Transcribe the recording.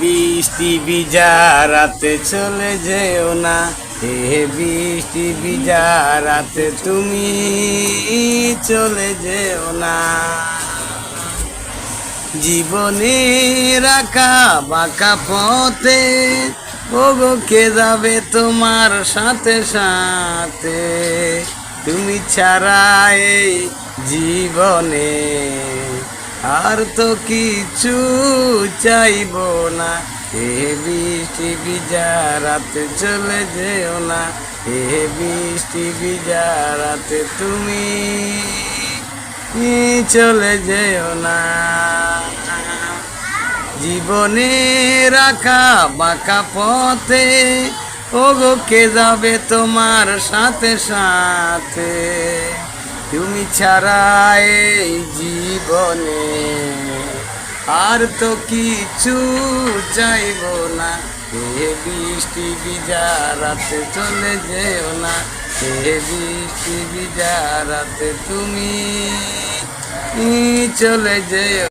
বৃষ্টি ভিজা রাতে চলে যেও না, হে বৃষ্টি ভিজা রাতে তুমি চলে যেও না। জীবনে রাখা বাঁকা পথে ওগো কে যাবে তোমার সাথে সাথে, তুমি ছাড়া এই জীবনে আর তো কিছু চাইব না। হে বৃষ্টি ভিজা রাতে চলে যেও না, হে বৃষ্টি ভিজা রাতে তুমি চলে যেও না। জীবনে রাখা বাঁকা পথে ওগো কে যাবে তোমার সাথে সাথে, তুমি ছাড়া এই জীবনে আর তো কিছু চাইব না। হে বৃষ্টি ভিজা রাতে চলে যেও না, হে বৃষ্টি ভিজা রাতে তুমি চলে যেও।